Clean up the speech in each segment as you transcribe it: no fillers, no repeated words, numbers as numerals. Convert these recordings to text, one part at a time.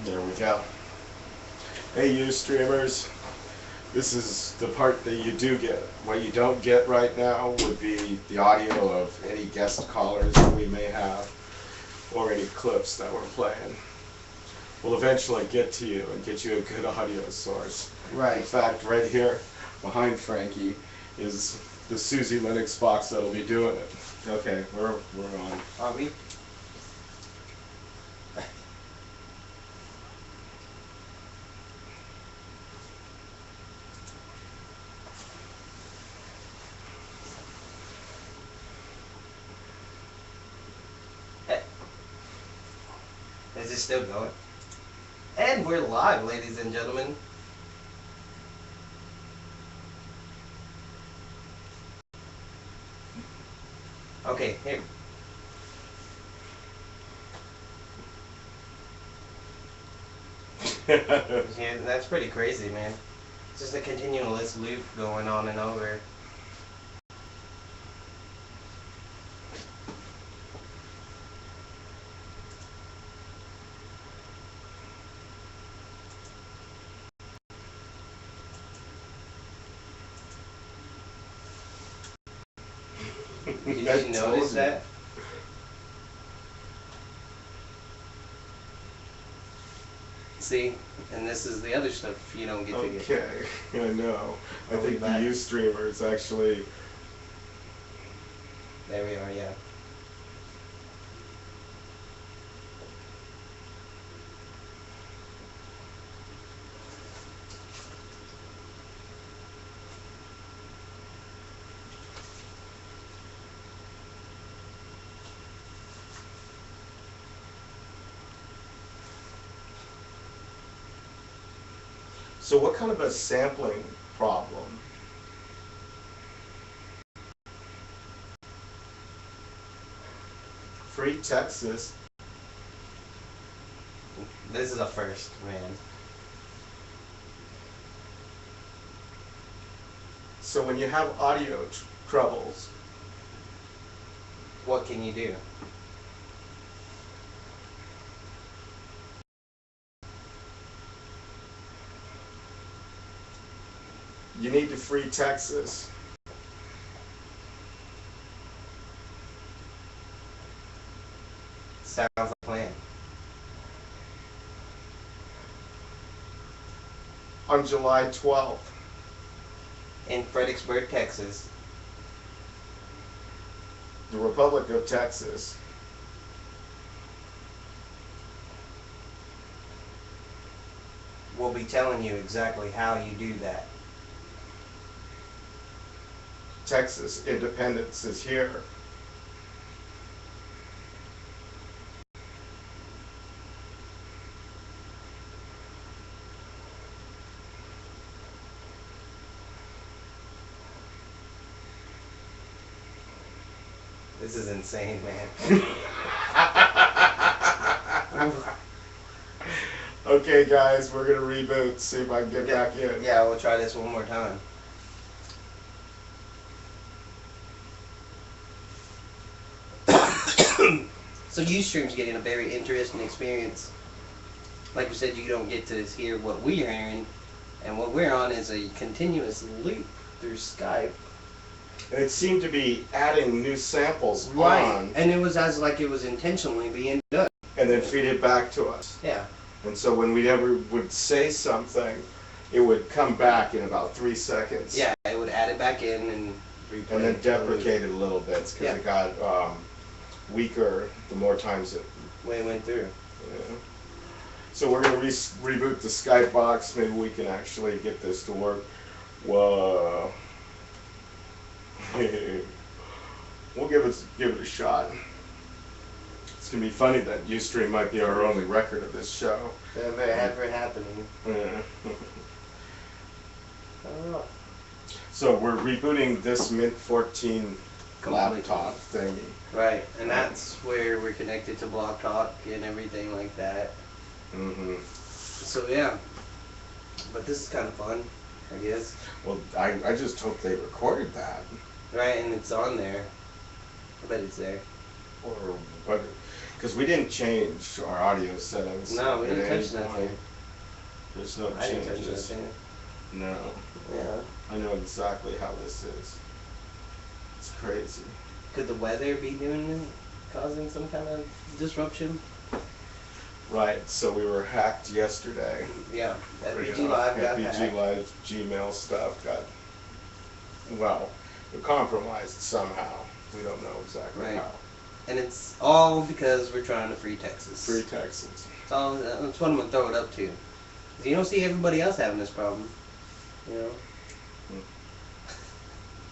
There we go. Hey, you streamers. This is the part that you do get. What you don't get right now would be the audio of any guest callers that we may have or any clips that we're playing. We'll eventually get to you and get you a good audio source. Right. In fact, right here behind Frankie is the Suzy Linux box that'll be doing it. Okay, we're on. Are we? Is it still going? And we're live, ladies and gentlemen. Okay, here. Yeah, that's pretty crazy, man. It's just a continuous loop going on and over. Did you notice that? See, and this is the other stuff you don't get to get. Okay, I know. I think the Ustreamers actually. There we are, yeah. So what kind of a sampling problem? Free Texas. This is a first, man. So when you have audio troubles, What can you do? you need to free Texas. Sounds like a plan. On July 12th. In Fredericksburg, Texas. The Republic of Texas. We'll be telling you exactly how you do that. Texas independence is here. This is insane, man. Okay, guys, we're gonna reboot. See if I can get back in. Yeah, we'll try this one more time. So Ustream's getting a very interesting experience. Like you said, you don't get to hear what we're hearing, and what we're on is a continuous loop through Skype. And it seemed to be adding new samples Right, on, and it was as like it was intentionally being done. and then feed it back to us. Yeah. And so when we ever would say something, it would come back in about 3 seconds. Yeah, it would add it back in and replay. And then deprecate it a little bit because Yeah. it got weaker the more times it. When it went through. Yeah. So we're gonna reboot the Skype box. Maybe we can actually get this to work. Whoa. We'll give it a shot. It's gonna be funny that Ustream might be our only record of this show. Ever happening. Yeah. Oh. So we're rebooting this Mint 14 Completely. laptop thingy. Right, and that's where we're connected to Blog Talk and everything like that. Mm-hmm. So yeah, but this is kind of fun, I guess. Well, I just hope they recorded that. Right, and it's on there. I bet it's there. Or what? Because we didn't change our audio settings. No, we at didn't any touch nothing. point. There's no I didn't touch changes. nothing. No. Yeah. I know exactly how this is. It's crazy. Could the weather be doing it, causing some kind of disruption? Right, so we were hacked yesterday. Yeah. FBG Live got FBG hacked. Live Gmail stuff got, well, compromised somehow. We don't know exactly Right. how. And it's all because we're trying to free Texas. Free Texans. That's what I'm gonna throw it up to. 'Cause you don't see everybody else having this problem. You know.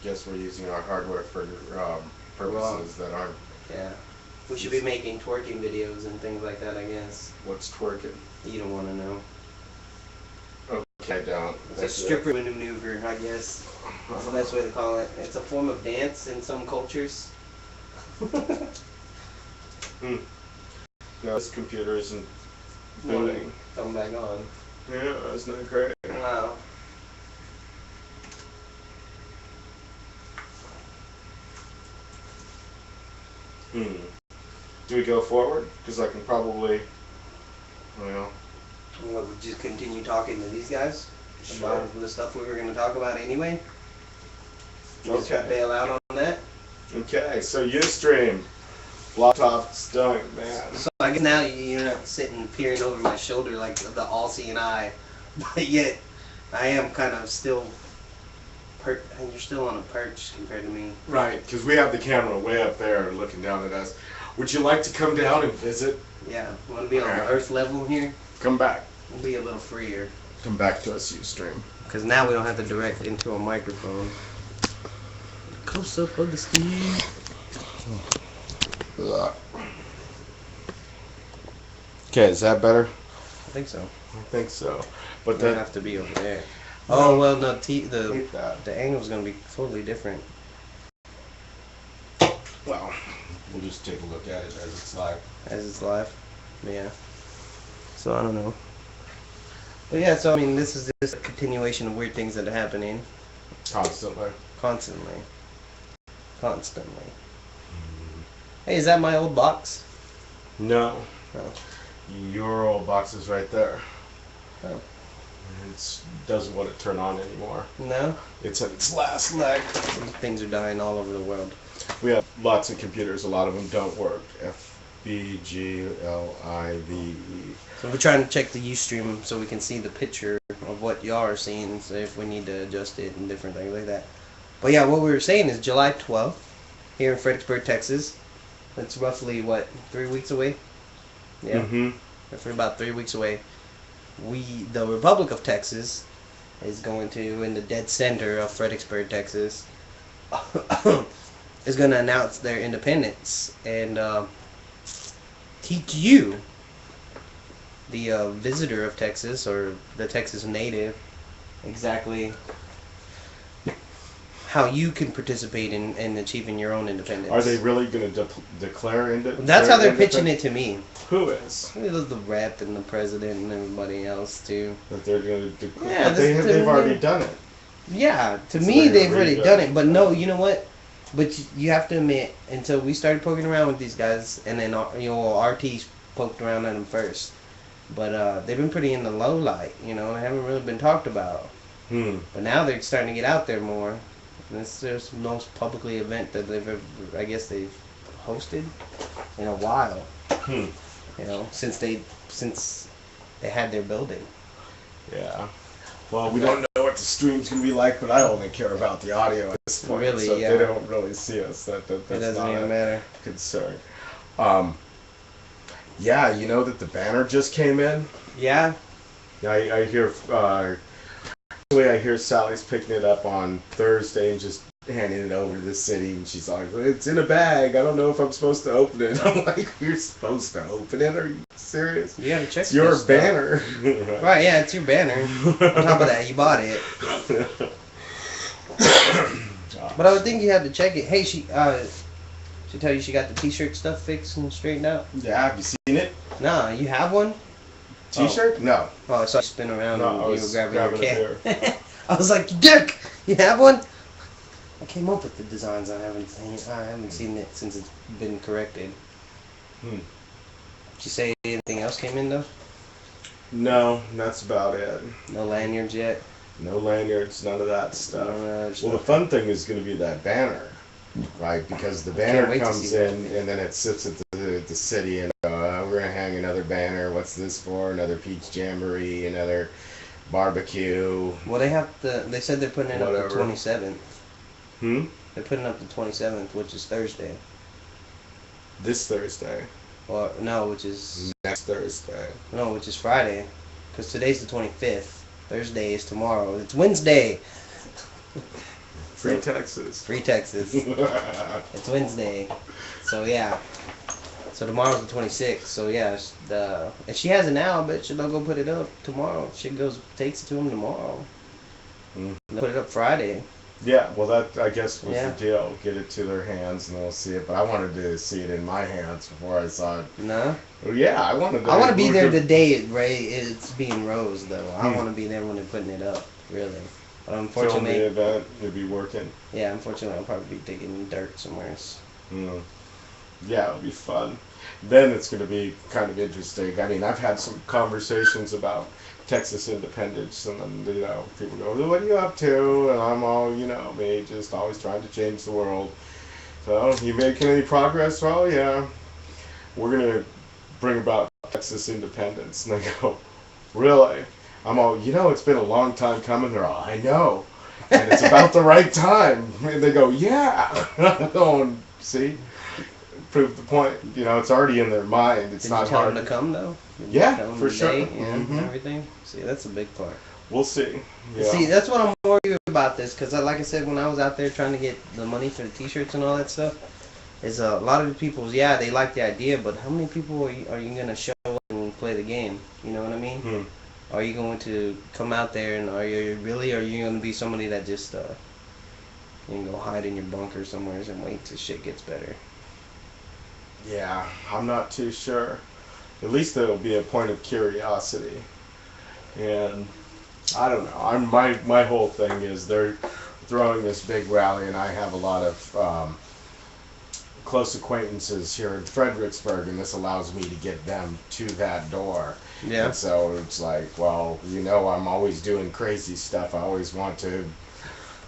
Guess we're using our hardware for purposes that aren't. Yeah. We should be making twerking videos and things like that, I guess. What's twerking? You don't want to know. Okay, I don't. It's a stripper maneuver, I guess. That's the best way to call it. It's a form of dance in some cultures. No, this computer isn't booting. Come back on. Yeah, that's not great. Wow. Do we go forward? Because I can probably, well. What, we just continue talking to these guys Sure. about the stuff we were going to talk about anyway? Just Okay. bail out on that. Okay, so Ustream. Laptop stunk, man. So I guess now you're not sitting peering over my shoulder like the all-seeing eye, but yet I am kind of still. And you're still on a perch compared to me. Right, because we have the camera way up there looking down at us. Would you like to come down and visit? Yeah, want to be on the Earth level here? Come back. We'll be a little freer. Come back to us, Ustream. Because now we don't have to direct into a microphone. Close up of the Steve. Okay, is that better? I think so. I think so. But Doesn't then have to be over there. Oh well, no. hate that. The angle's gonna be totally different. Well, we'll just take a look at it as it's live. As it's live. Yeah. So I don't know. But yeah, so I mean, this is just a continuation of weird things that are happening Constantly. constantly. Hey, is that my old box? No. Oh. Your old box is right there. Oh. It doesn't want to turn on anymore. No? It's at its last leg. These things are dying all over the world. We have lots of computers. A lot of them don't work. FBGLIVE. So we're trying to check the Ustream so we can see the picture of what y'all are seeing, so if we need to adjust it and different things like that. But yeah, what we were saying is July 12th here in Fredericksburg, Texas. That's roughly, what, 3 weeks away? Yeah, roughly about 3 weeks away. The Republic of Texas is going to, in the dead center of Fredericksburg, Texas, is going to announce their independence and teach you, the visitor of Texas, or the Texas native, exactly how you can participate in achieving your own independence. Are they really going to declare independence? That's how they're pitching it to me. Who is? The rep and the president and everybody else too. That they're going to declare. Yeah, But they've already done it. Yeah, to So me they're they've already really done good. it. But no, you know what? But you have to admit, until we started poking around with these guys, and then RT's poked around at them first. But they've been pretty in the low light, they haven't really been talked about. But now they're starting to get out there more. And this is the most publicly event that they've ever, I guess they've hosted in a while. Since they had their building. Yeah. Well, we don't know what the stream's going to be like, but I only care about the audio at this point. Really, so yeah. if they don't really see us, that's It doesn't not even a matter. concern. Yeah, you know that the banner just came in? Yeah. I hear, I hear Sally's picking it up on Thursday and just handing it over to the city, and she's like, it's in a bag, I don't know if I'm supposed to open it. I'm like, you're supposed to open it? Are you serious? You gotta check It's your this stuff. banner. Right, yeah, it's your banner. On top of that, you bought it. But I would think you had to check it. Hey, she tell you she got the t-shirt stuff fixed and straightened out? Yeah, have you seen it? Nah, you have one? T-shirt? No. Oh, I saw you spin around No, I and you was were grabbing your grabbing cat. I was like, Dick, you have one? I came up with the designs. I haven't seen it since it's been corrected. Did you say anything else came in though? No, that's about it. No lanyards yet. No lanyards, none of that stuff. Well, the fun thing is going to be that banner, right? Because the banner wait to comes see that. in and then it sits at the city, and we're going to hang another banner. What's this for? Another peach jamboree, another barbecue. Well, they have to. They said they're putting it up Whatever. the 27th. Hmm? They're putting up the 27th, which is Thursday. This Thursday. Or no, which is Next Thursday. no, which is Friday. Because today's the 25th. Thursday is tomorrow. It's Wednesday. Free So- Texas. Free Texas. It's Wednesday. So yeah. So tomorrow's the 26th. So yeah, if she has it now, I bet she'll go put it up tomorrow. She takes it to him tomorrow. Mm. They'll put it up Friday. Yeah, well, that I guess was Yeah. the deal. Get it to their hands and they'll see it. But I wanted to see it in my hands before I saw it. No. Well, yeah, I wanted. I want to be there the the day it's being rose though. I want to be there when they're putting it up. Really. But film unfortunately, the event. You'll be working. yeah, unfortunately, I'll probably be digging dirt somewhere. Mm. Yeah, it'll be fun. Then it's going to be kind of interesting. I mean, I've had some conversations about Texas independence, and then, you know, people go, "Well, what are you up to?" And I'm all, you know, me, just always trying to change the world. So, you making any progress? Well, yeah. We're going to bring about Texas independence. And they go, "Really?" I'm all, you know, it's been a long time coming. They're all, "I know. And it's about the right time." And they go, "Yeah." I'm going, see? Prove the point. You know, it's already in their mind. It's Did not you tell hard. them to come though? Did Yeah, you tell them for the sure. date and Mhm. everything. See, that's a big part. We'll see. Yeah. See, that's what I'm worried about this, because like I said, when I was out there trying to get the money for the T-shirts and all that stuff, is a lot of the people, yeah, they like the idea, but how many people are you gonna show up and play the game? You know what I mean? Hmm. Are you going to come out there and are you gonna be somebody that just you can go hide in your bunker somewhere and wait till shit gets better? Yeah, I'm not too sure. At least there'll be a point of curiosity. And I don't know. My whole thing is they're throwing this big rally, and I have a lot of close acquaintances here in Fredericksburg, and this allows me to get them to that door. Yeah. And so it's like, well, you know, I'm always doing crazy stuff. I always want to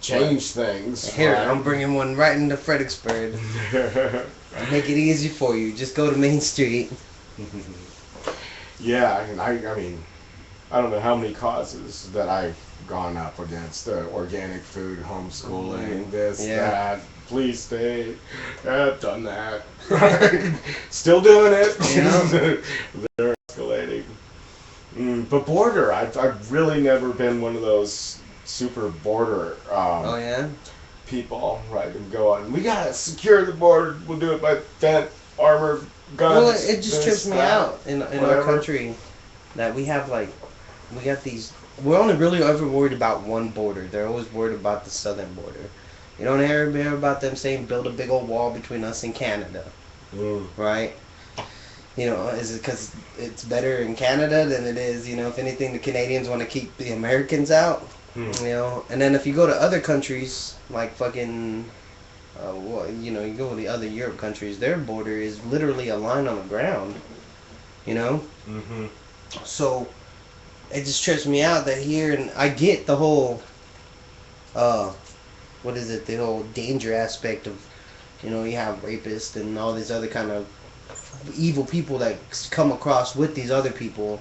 change things. Here, right? I'm bringing one right into Fredericksburg. Make it easy for you. Just go to Main Street. Yeah, and I mean, I don't know how many causes that I've gone up against. Organic food, homeschooling, this, Yeah. that, police state. I've done that. Still doing it. Yeah. They're escalating. But border, I've really never been one of those super border Oh yeah. people, right? And go on, we gotta secure the border. We'll do it by fence, armor, guns. Well, it just this, trips me that, out in our whatever. country that we have we got these. We're only really ever worried about one border. They're always worried about the southern border. You don't ever hear about them saying build a big old wall between us and Canada, right? You know, is it because it's better in Canada than it is? You know, if anything, the Canadians want to keep the Americans out. You know, and then if you go to other countries like fucking, you know, you go to the other Europe countries, their border is literally a line on the ground. You know, Mm-hmm. so it just trips me out that here, and I get the whole, what is it? The whole danger aspect of, you know, you have rapists and all these other kind of evil people that come across with these other people,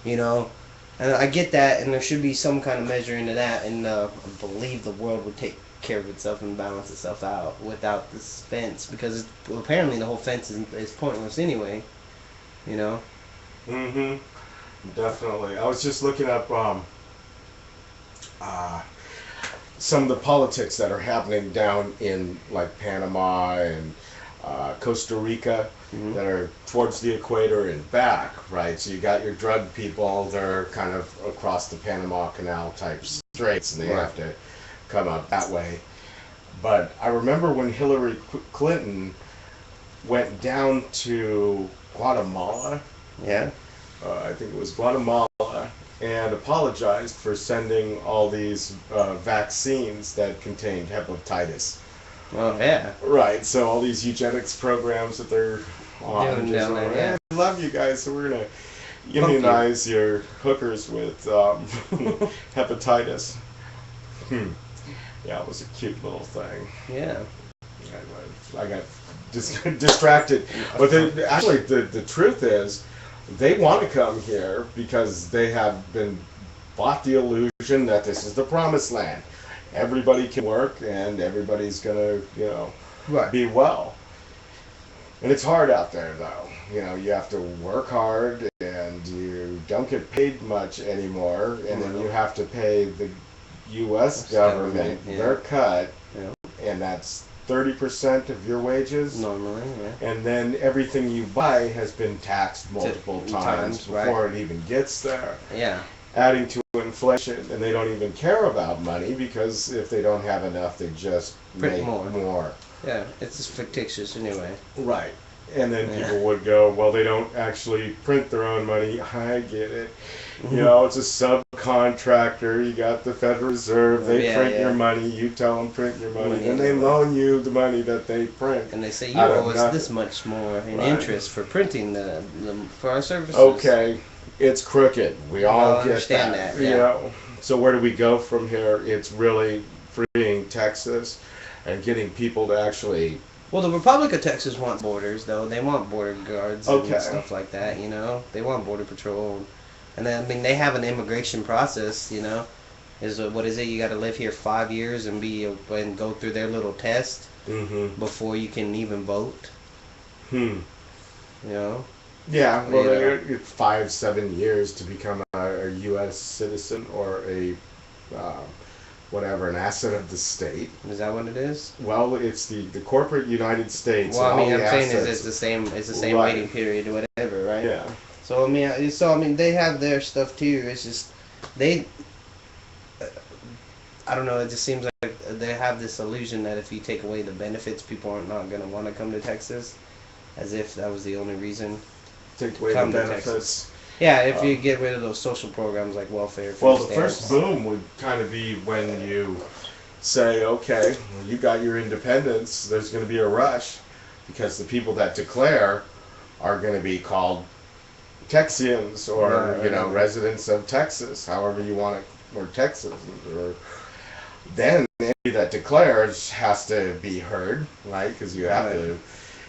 you know. And I get that, and there should be some kind of measure into that, and I believe the world would take care of itself and balance itself out without this fence, because apparently the whole fence is pointless anyway, you know. Mm-hmm. Definitely. I was just looking up some of the politics that are happening down in like Panama and Costa Rica Mhm. that are towards the equator and back, right? So you got your drug people, they're kind of across the Panama Canal type straits, and they Right. have to come up that way. But I remember when Hillary Clinton went down to Guatemala, Yeah. I think it was Guatemala, and apologized for sending all these vaccines that contained hepatitis. Well, yeah. Right, so all these eugenics programs that they're I'm Doing just down there, like, yeah. I love you guys, so we're gonna Punk you. immunize your hookers with hepatitis. Yeah, it was a cute little thing. Yeah. I got distracted. But actually, the truth is, they want to come here because they have been bought the illusion that this is the promised land. Everybody can work and everybody's gonna, Right. be well. And it's hard out there, though. You have to work hard, and you don't get paid much anymore, and then you have to pay the U.S. government yeah. their cut, Yeah. and that's 30% of your wages. Normally, yeah. And then everything you buy has been taxed multiple times before it even gets there. Yeah. Adding to inflation, and they don't even care about money because if they don't have enough, they just Print make more. Yeah, it's just fictitious anyway. Right. And then Yeah. people would go, well, they don't actually print their own money. I get it. It's a subcontractor. You got the Federal Reserve. They print your money. You tell them print your money. And they loan you the money that they print. And they say you owe us this much more in interest for printing for our services. Okay. It's crooked. We all get understand that. Yeah. So where do we go from here? It's really freeing Texas and getting people to actually... Well, the Republic of Texas wants borders, though. They want border guards and stuff like that, They want border patrol. And then, they have an immigration process, what is it? You got to live here 5 years and go through their little test before you can even vote. Yeah, well, it's 5-7 years to become a U.S. citizen or an asset of the state. Is that what it is? Well, it's the corporate United States. Well, I'm saying it's the same waiting period or whatever, right? Yeah. So they have their stuff too. It's just I don't know. It just seems like they have this illusion that if you take away the benefits, people are not going to want to come to Texas, as if that was the only reason. Take away the benefits. Yeah, if you get rid of those social programs like welfare. Well, the first boom would kind of be when you say, okay, you got your independence, there's going to be a rush because the people that declare are going to be called Texians or, residents of Texas, however you want it, or Texans. Then anybody that declares has to be heard, right? Because you have to...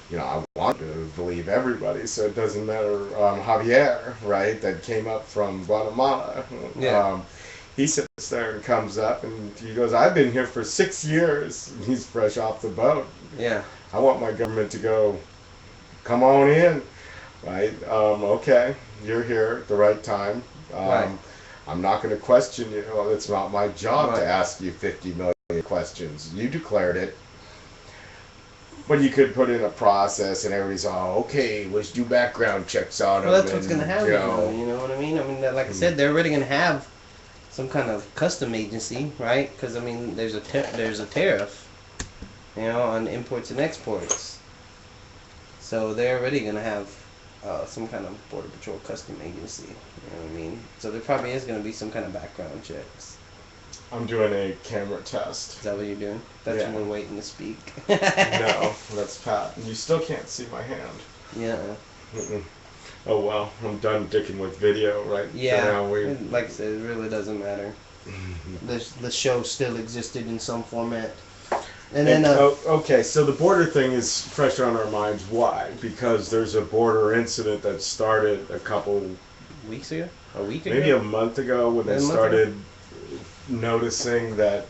I want to believe everybody, so it doesn't matter. Javier, right, that came up from Guatemala, he sits there and comes up and he goes, I've been here for 6 years. He's fresh off the boat. Yeah. I want my government to go, come on in, right? Okay, you're here at the right time. Right. I'm not going to question you. Well, it's not my job to ask you 50 million questions. You declared it. But you could put in a process, and everybody's okay, let's do background checks on them. Well, that's what's going to happen, you know what I mean? Like I said, they're already going to have some kind of custom agency, right? Because, there's a tariff, on imports and exports. So they're already going to have some kind of Border Patrol custom agency, you know what I mean? So there probably is going to be some kind of background checks. I'm doing a camera test. Is that what you're doing? That's one waiting to speak. No, that's Pat. You still can't see my hand. Yeah. Oh well, I'm done dicking with video, right? Yeah. Like I said, it really doesn't matter. The show still existed in some format. And then. Okay, so the border thing is fresh on our minds. Why? Because there's a border incident that started a couple weeks ago. A week ago. Maybe a month ago when they started noticing that.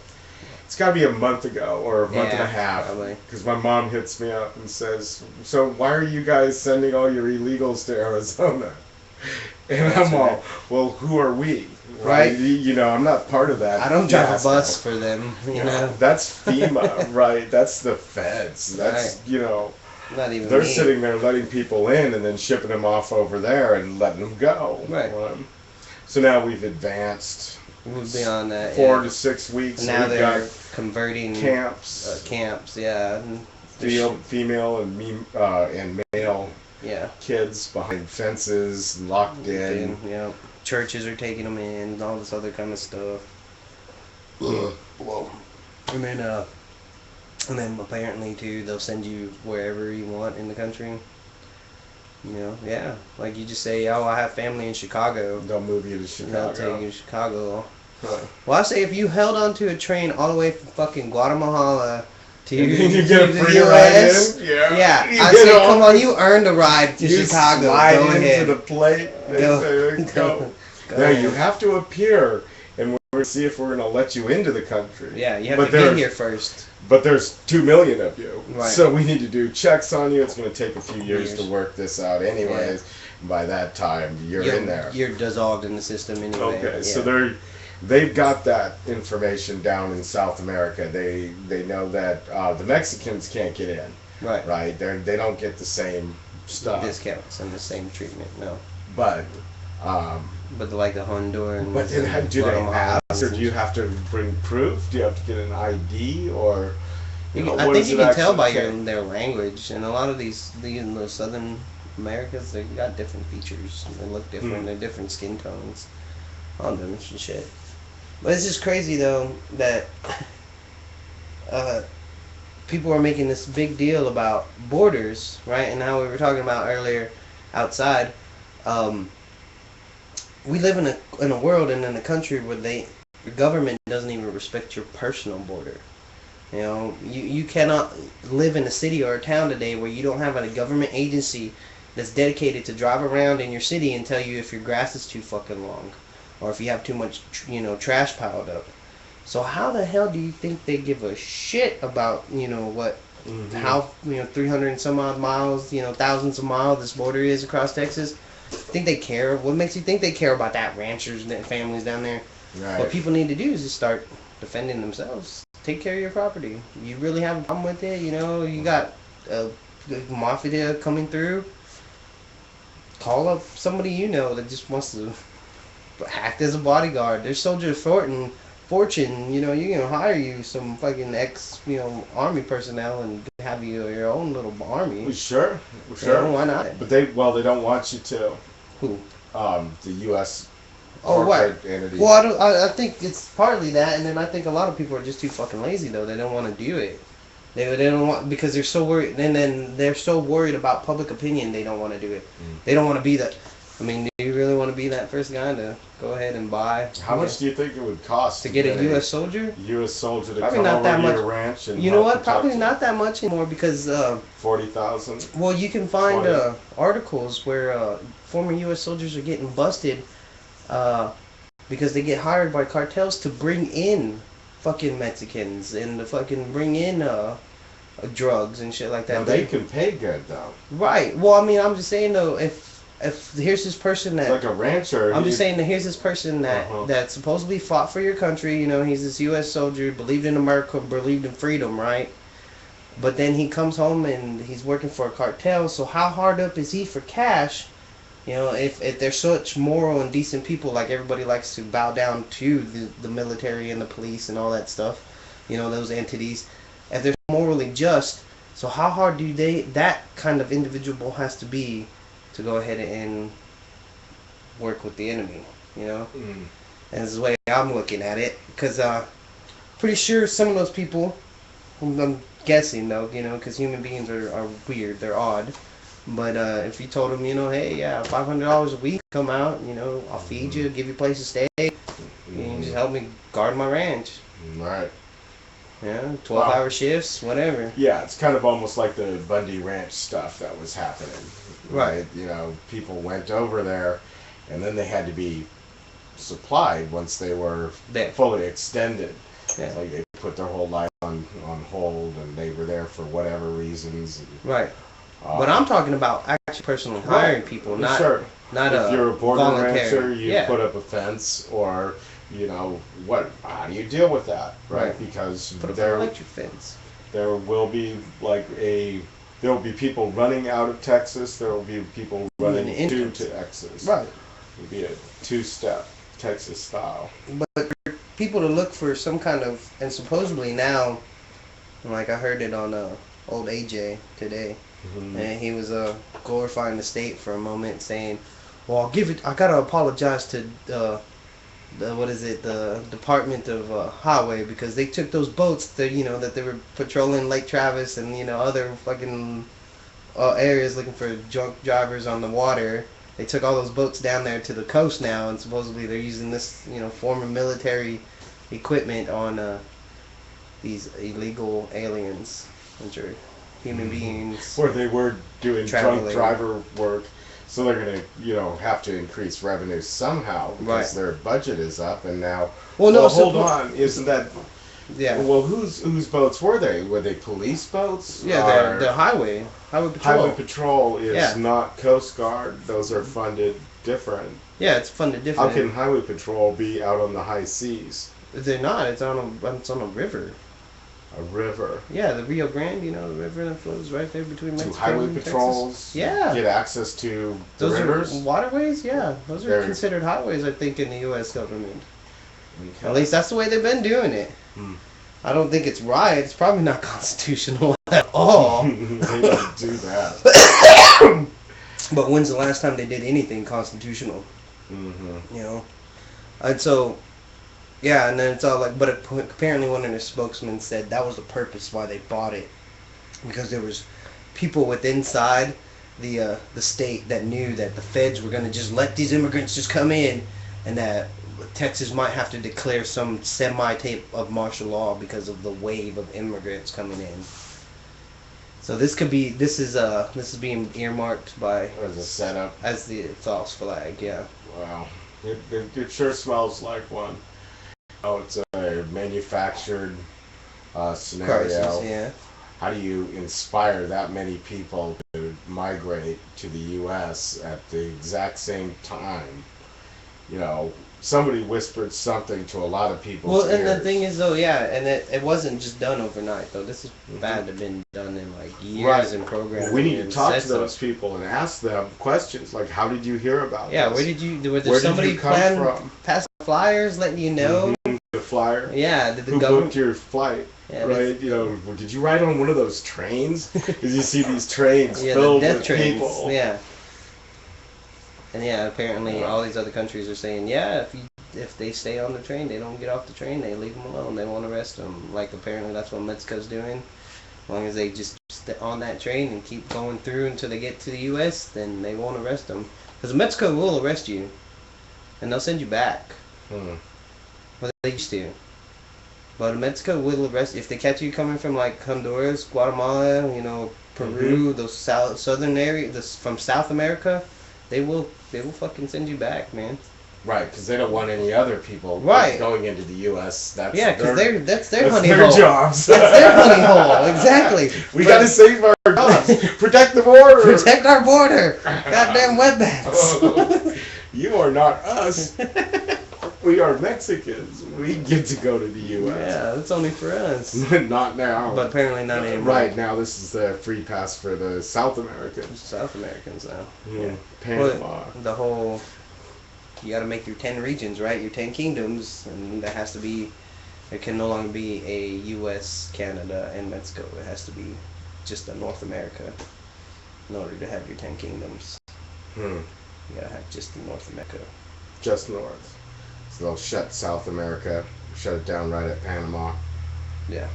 It's got to be a month ago or a month and a half, because my mom hits me up and says, so why are you guys sending all your illegals to Arizona? And I'm all, well, who are we? Right? I'm not part of that. I don't drive a bus for them, you know. That's FEMA, right? That's the feds. That's, not even they're sitting there letting people in and then shipping them off over there and letting them go. Right. So now we've advanced. We'll be on that. 4 to 6 weeks. And now they're converting camps. Yeah. Female and male. Yeah. Kids behind fences, locked in. Yeah. Churches are taking them in, and all this other kind of stuff. Whoa. And then apparently too, they'll send you wherever you want in the country. You know, yeah. Like you just say, oh, I have family in Chicago. They'll move you to They'll Chicago. take you to Chicago. Huh. Well, I say if you held onto a train all the way from fucking Guatemala to, And then you get a to the free ride U.S. in? Yeah. Yeah, You I get say, all come on, this- you earned a ride to You Chicago. slide Go into ahead. the plate. They Go. say, go. Go No, ahead. you have to appear, and we're going to see if we're going to let you into the country. Yeah, you have But to get there's- here first. But there's 2 million of you. Right. So we need to do checks on you. It's going to take a few years Years. to work this out anyways. By that time, you're in there. You're dissolved in the system anyway. Okay, yeah. so they've got that information down in South America. They know that the Mexicans can't get in, right. right? They don't get the same stuff. Discounts and the same treatment. No, But but like the Honduran. but then do they ask, or do you have to bring proof? Do you have to get an ID, or I what think does you it can tell actually by take? their language, and a lot of these the Southern Americas, they got different features. They look different. They're different skin tones on them and shit. But it's just crazy though that people are making this big deal about borders, right? And how we were talking about earlier outside. We live in a world and in a country where the government doesn't even respect your personal border. You know, you cannot live in a city or a town today where you don't have a government agency that's dedicated to drive around in your city and tell you if your grass is too fucking long or if you have too much, trash piled up. So how the hell do you think they give a shit about, what, how, 300 and some odd miles, thousands of miles this border is across Texas? Think they care? What makes you think they care about that, ranchers and families down there? Right. What people need to do is just start defending themselves. Take care of your property. You really have a problem with it, you got a mafia coming through. Call up somebody that just wants to act as a bodyguard. There's Soldier Fortune, you can hire you some fucking army personnel and have you your own little army. Sure. Why not? But they don't want you to. Who? The U.S. Oh, what? corporate entity. Well, I think it's partly that, and then I think a lot of people are just too fucking lazy, though. They don't want to do it. They don't want, because they're so worried, and then they're so worried about public opinion, they don't want to do it. They don't want to be that. I mean, do you really want to be that first guy to go ahead and buy? How much do you think it would cost to get a U.S. soldier? U.S. soldier to Probably come not over that to much. your ranch and You know help what? protect Probably you? not that much anymore because 40,000. well, you can find 20. articles where former U.S. soldiers are getting busted because they get hired by cartels to bring in fucking Mexicans and to fucking bring in drugs and shit like that. Now, they can pay good though. Right. Well, I mean, I'm just saying though, if here's this person that Like a rancher. I'm just saying that here's this person that supposedly fought for your country. He's this U.S. soldier, believed in America, believed in freedom, right? But then he comes home and he's working for a cartel. So how hard up is he for cash? If they're such moral and decent people, like everybody likes to bow down to the military and the police and all that stuff, those entities. If they're morally just, so how hard do that kind of individual has to be to go ahead and work with the enemy, And this is the way I'm looking at it, because pretty sure some of those people, I'm guessing though, because human beings are weird, they're odd, but if you told them, hey, yeah, $500 a week, come out, I'll feed you, give you a place to stay, you just help me guard my ranch. Right. 12-hour shifts, whatever. Yeah, it's kind of almost like the Bundy Ranch stuff that was happening. Right. People went over there, and then they had to be supplied once they were fully extended. Yeah. Like they put their whole life on hold, and they were there for whatever reasons. Right. But I'm talking about actually personally hiring people, not sure. not if you're a border voluntary. rancher, you put up a fence, or how do you deal with that, right? Because put up an electric fence. There will be there will be people running out of Texas. There will be people running to Texas. Right. It'll be a two-step Texas style. But for people to look for some kind of, and supposedly now, like I heard it on old AJ today, and he was glorifying the state for a moment, saying, "Well, I gotta apologize to the Department of Highway, because they took those boats that that they were patrolling Lake Travis and other fucking areas looking for drunk drivers on the water. They took all those boats down there to the coast now, and supposedly they're using this, former military equipment on these illegal aliens, which are human beings. Where they were doing Traveling. drunk driver work, so they're gonna, have to increase revenue somehow because Right. their budget is up, and now. Well, no, hold on, isn't that? Yeah. Well, whose boats were they? Were they police boats? Yeah, Or they're highway patrol. Highway Patrol is Yeah. not Coast Guard. Those are funded different. Yeah, it's funded How different. can Highway Patrol be out on the high seas? They're not. It's on a river. A river. Yeah, the Rio Grande. The river that flows right there between Do Mexico highway and Texas. patrols Yeah. get access to the Those rivers? are waterways. Yeah, those are They're- considered highways. I think in the U.S. government. Okay. At least that's the way they've been doing it. Hmm. I don't think it's right. It's probably not constitutional at all. They don't do that. But when's the last time they did anything constitutional? Mm-hmm. And so, yeah, and then it's all like, but apparently one of their spokesmen said that was the purpose why they bought it, because there was people with inside the state that knew that the feds were gonna just let these immigrants just come in, and that Texas might have to declare some semi-type of martial law because of the wave of immigrants coming in. So this is being earmarked by As a setup. as the false flag, yeah. Wow. It sure smells like one. Oh, it's a manufactured scenario. Crisis, yeah. How do you inspire that many people to migrate to the U.S. at the exact same time? Somebody whispered something to a lot of people. Well, and the thing is, though, yeah, and it wasn't just done overnight, though. This is bad to have been done in, like, years Right. in programming. We need to and talk to systems. those people and ask them questions like, how did you hear about Yeah, this? where did somebody you come plan from? pass flyers letting you know? The flyer? Yeah, did the Who government... booked your flight? Yeah, Right? Did you ride on one of those trains? Because you see these trains Yeah, the filled death with trains. people. Yeah. And yeah, apparently all these other countries are saying, yeah, if they stay on the train, they don't get off the train, they leave them alone, they won't arrest them. Like, apparently that's what Mexico's doing. As long as they just stay on that train and keep going through until they get to the U.S., then they won't arrest them. Because Mexico will arrest you, and they'll send you back. Well, they used to. But Mexico will arrest you. If they catch you coming from, like, Honduras, Guatemala, Peru, those southern areas, from South America, they will fucking send you back, man. Right, because they don't want any other people Right. going into the U.S. That's Yeah, because that's their that's honey their hole. jobs. That's their honey hole, exactly. We got to save our jobs. Protect the border. Protect our border. Goddamn wetbacks. You are not us. We are Mexicans. We get to go to the U.S. Yeah, that's only for us. Not now. But apparently not anymore. Right now, this is the free pass for the South Americans. South Americans now. Yeah. Panama. The whole, you got to make your 10 regions, right? Your 10 kingdoms, and there can no longer be a U.S., Canada, and Mexico. It has to be just a North America in order to have your 10 kingdoms. You gotta have just the North America. Just north. So they'll shut South America, shut it down right at Panama. Yeah.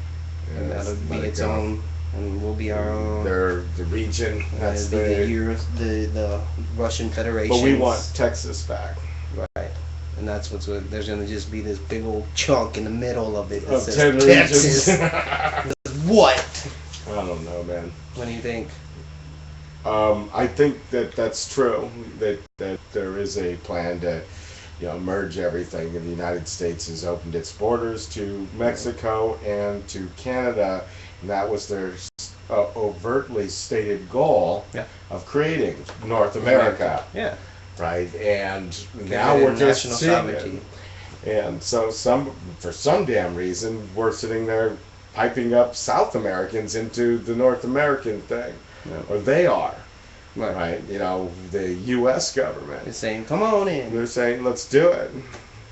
And And that'll be let it its go. own, and we'll be our own. They're the region. That's It'll be the. the Russian Federation. But we want Texas back. Right. And that's there's gonna just be this big old chunk in the middle of it that Of says 10 Texas. regions. What? I don't know, man. What do you think? I think that's true. That there is a plan to, merge everything. And the United States has opened its borders to Mexico and to Canada, and that was their overtly stated goal of creating North America, Yeah. right? And now we're just national seeing sovereignty. it. And so for some damn reason, we're sitting there piping up South Americans into the North American thing. Yeah. Or they are, Right. right? The U.S. government. They're saying, come on in. They're saying, let's do it.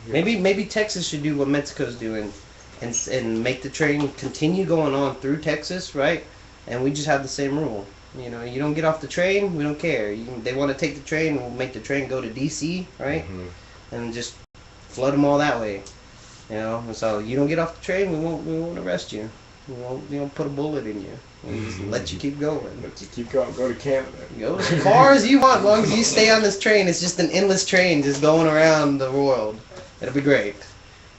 Maybe Texas should do what Mexico's doing, and make the train continue going on through Texas, right? And we just have the same rule. You don't get off the train, we don't care. They want to take the train, we'll make the train go to D.C., right? And just flood them all that way. And so you don't get off the train, we won't arrest you. won't put a bullet in you. We'll just let you keep going. But you keep going. Go to Canada. Go as far as you want, as long as you stay on this train. It's just an endless train just going around the world. It'll be great.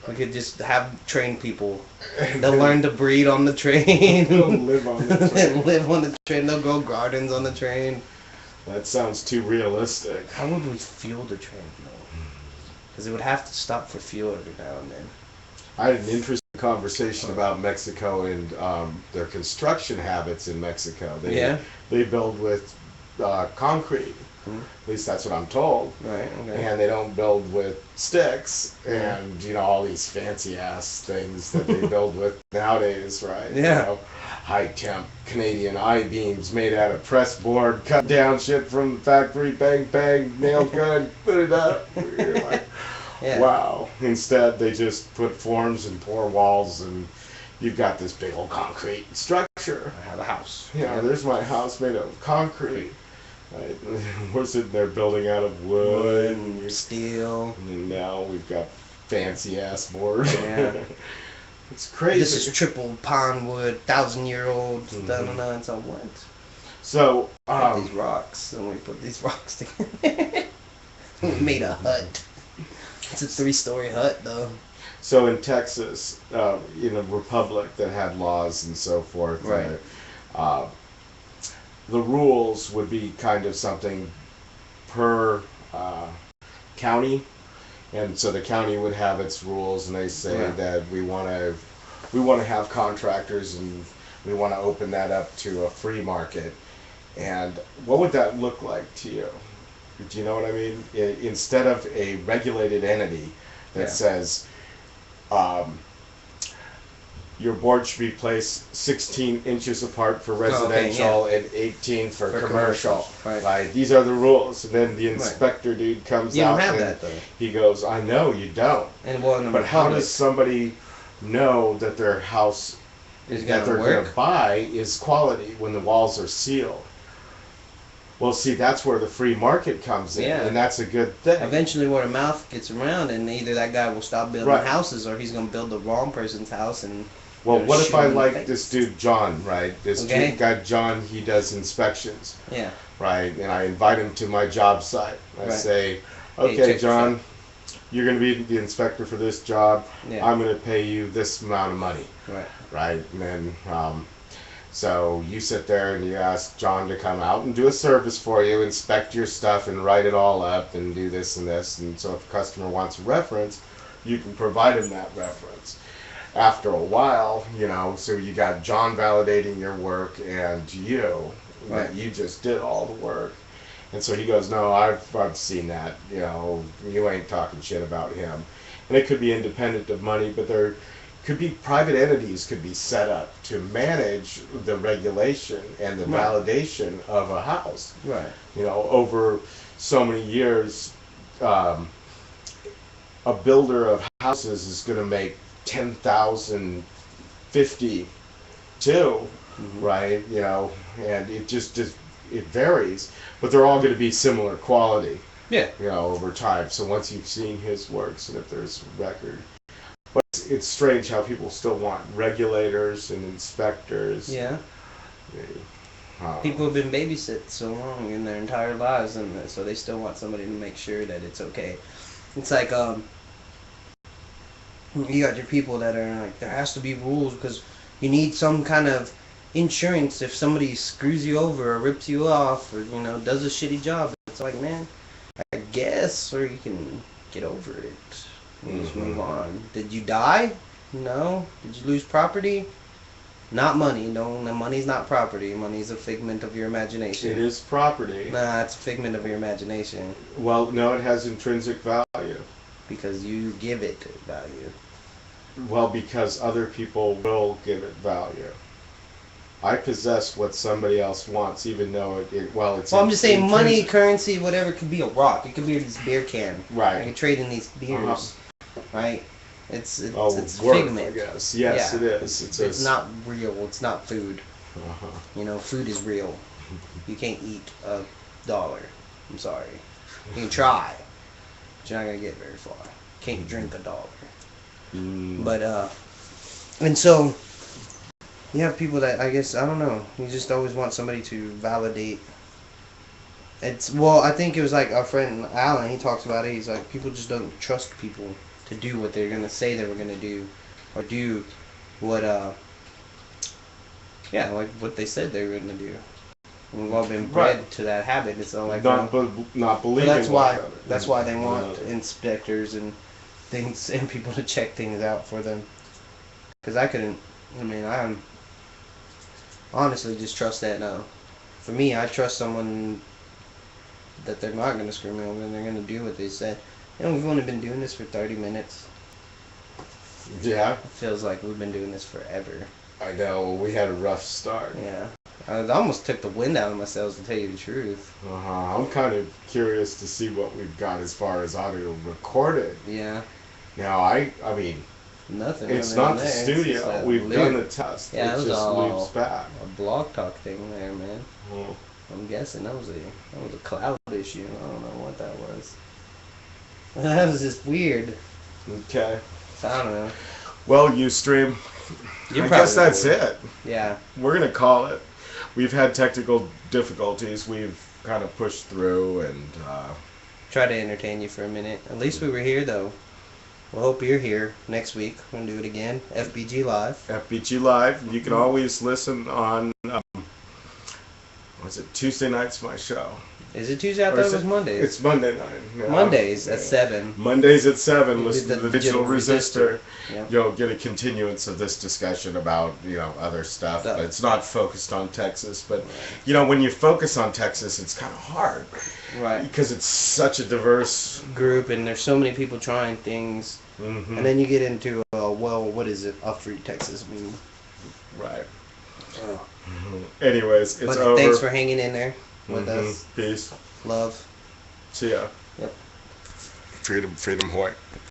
We could just have train people. They'll learn to breed on the train. They'll live on the train. Live on the train. They'll grow gardens on the train. That sounds too realistic. How would we fuel the train, though? Because it would have to stop for fuel every now and then. I had an interesting conversation about Mexico and their construction habits in Mexico. They build with concrete. At least that's what I'm told. Right, okay. And they don't build with sticks and, all these fancy ass things that they build with nowadays, right? Yeah. High temp Canadian I-beams made out of press board, cut down shit from the factory, bang, bang, nail gun, put it up. You're like, Yeah. wow. Instead, they just put forms and pour walls, and you've got this big old concrete structure. I have a house. There's my house made of concrete. Right? We're sitting there building out of wood and steel. And now we've got fancy ass board. Yeah. It's crazy. This is triple pine wood, 1,000-year-old. It's all what? So these rocks, and we put these rocks together. We made a hut. It's a 3-story hut, though. So in Texas, in a republic that had laws and so forth, right. The rules would be kind of something per county, and so the county would have its rules, and they say that we want to have contractors, and we want to open that up to a free market. And what would that look like to you? Do you know what I mean? Instead of a regulated entity that says your board should be placed 16 inches apart for residential and 18 for commercial. Right. These are the rules. And then the inspector dude comes you out don't have and that, though. He goes, I know you don't. But how does somebody know that their house that they're going to buy is quality when the walls are sealed? Well, see, that's where the free market comes in, and that's a good thing. Eventually, word of mouth gets around, and either that guy will stop building houses, or he's going to build the wrong person's house. And well, what if I like this dude John, right? This guy John, he does inspections. Yeah. Right, and I invite him to my job site. I say, okay, John, you're going to be the inspector for this job. Yeah. I'm going to pay you this amount of money. Right. Right, and then so you sit there and you ask John to come out and do a service for you, inspect your stuff and write it all up and do this and this. And so if a customer wants a reference, you can provide him that reference. After a while, so you got John validating your work and you just did all the work. And so he goes, no, I've seen that, you ain't talking shit about him. And it could be independent of money, but there could be private entities could be set up to manage the regulation and the validation of a house. Right. Over so many years, a builder of houses is going to make 10,000, 50 too, right? And it just it varies, but they're all going to be similar quality. Yeah. Over time. So once you've seen his works and if there's record. But it's strange how people still want regulators and inspectors. Yeah. People have been babysit so long in their entire lives, and so they still want somebody to make sure that it's okay. It's like you got your people that are like, there has to be rules because you need some kind of insurance if somebody screws you over or rips you off or does a shitty job. It's like, man, I guess, or you can get over it. You just move on. Did you die? No. Did you lose property? Not money. No, money's not property. Money's a figment of your imagination. It is property. Nah, it's a figment of your imagination. Well, no, it has intrinsic value. Because you give it value. Well, because other people will give it value. I possess what somebody else wants, even though it's... Well, I'm just saying money, currency, whatever. It could be a rock. It could be this beer can. Right. I can trade in these beers. Right? It's worth, figment. I guess. Yes, it is. It's not real. It's not food. Food is real. You can't eat $1. I'm sorry. You can try, but you're not gonna get very far. Can't drink $1. But and so you have people that I guess I don't know. You just always want somebody to validate. I think it was like our friend Alan. He talks about it. He's like people just don't trust people to do what they're gonna say they were gonna do, or do what like what they said they were gonna do. And we've all been bred Right. to that habit. It's not like Not so believing. that's one why another. that's why they want Uh, inspectors and things and people to check things out for them. Because I couldn't. I mean, I honestly just trust that now. For me, I trust someone that they're not going to screw me over and they're going to do what they said. You know, we've only been doing this for 30 minutes. Yeah, It feels like we've been doing this forever. I know. We had a rough start. Yeah. I almost took the wind out of my sails, to tell you the truth. I'm kind of curious to see what we've got as far as audio recorded. Yeah. Now, I mean, Nothing. it's really not in the there. It's studio. just that We've lyric- done the test. Yeah, it it was just all- loops back. A blog talk thing there, man. Well, I'm guessing that was a cloud issue. I don't know what that was. That was just weird. okay. So, I don't know. Well, Ustream, You're I guess probably that's bored. it. Yeah. We're going to call it. We've had technical difficulties. We've kind of pushed through and Try to entertain you for a minute. At least we were here, though. We'll hope you're here next week. We're going to do it again. FBG Live. FBG Live. You can always listen on, was it Tuesday nights, my show? Is it Tuesday? I Or thought is it was Mondays. It's Monday night. Yeah. Mondays at Yeah. 7. Mondays at 7, We listen did to the the Digital Digital Resistor. Yeah. You'll get a continuance of this discussion about, other stuff. Stuff. But it's not focused on Texas. But, when you focus on Texas, it's kind of hard. Right. Because it's such a diverse Group, and there's so many people trying things. Mhm. And then you get into, what is it? A free Texas mean? Right. Anyways, it's But over. thanks for hanging in there with Mhm. us. Peace. Love. See ya. Yep. Freedom, Hoy.